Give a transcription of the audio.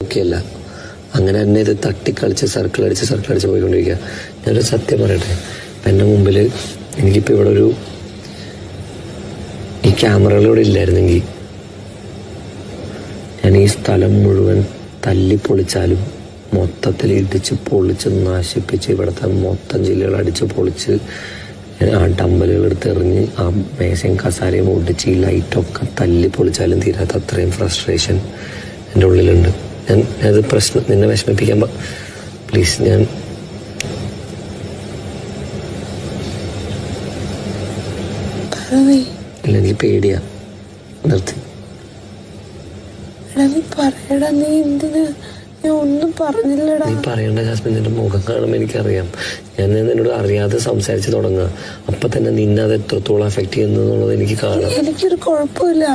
ഒക്കെയല്ല. അങ്ങനെ തന്നെ ഇത് തട്ടിക്കളിച്ച് സർക്കിൾ അടിച്ച് പോയിക്കൊണ്ടിരിക്കുക. ഞാനൊരു സത്യം പറയട്ടെ, ഇപ്പം എൻ്റെ മുമ്പിൽ എനിക്കിപ്പോൾ ഇവിടെ ഈ ക്യാമറകളിലൂടെ ഇല്ലായിരുന്നെങ്കിൽ ഞാൻ ഈ സ്ഥലം മുഴുവൻ തല്ലിപ്പൊളിച്ചാലും മൊത്തത്തിൽ ഇടിച്ച് പൊളിച്ച് നശിപ്പിച്ച് ഇവിടുത്തെ മൊത്തം ജില്ലകൾ അടിച്ച് പൊളിച്ച് ആ ഡമ്പലുകൾ എടുത്തെറിഞ്ഞ് ആ മേശയും കസാരയും ഒടിച്ച് ഈ ലൈറ്റൊക്കെ തല്ലി പൊളിച്ചാലും തീരാത്ത അത്രയും ഫ്രസ്ട്രേഷൻ എൻ്റെ ഉള്ളിലുണ്ട്. അത് പ്രശ്നം നിന്നെ വിഷമിപ്പിക്കാൻ പ്ലീസ്. ഇല്ല, എനിക്ക് പേടിയാ. നിർത്തി. നീ പറയണ്ട ജാസ്മിൻ, നിന്റെ മുഖം കാണുമ്പോൾ എനിക്കറിയാം. ഞാൻ നിന്നോട് അറിയാതെ സംസാരിച്ച് തുടങ്ങുക. അപ്പൊ തന്നെ നിന്നെ അത് എത്രത്തോളം അഫക്ട് ചെയ്യുന്നുള്ളത് എനിക്ക് കാണാം. എനിക്കൊരു കുഴപ്പമില്ല.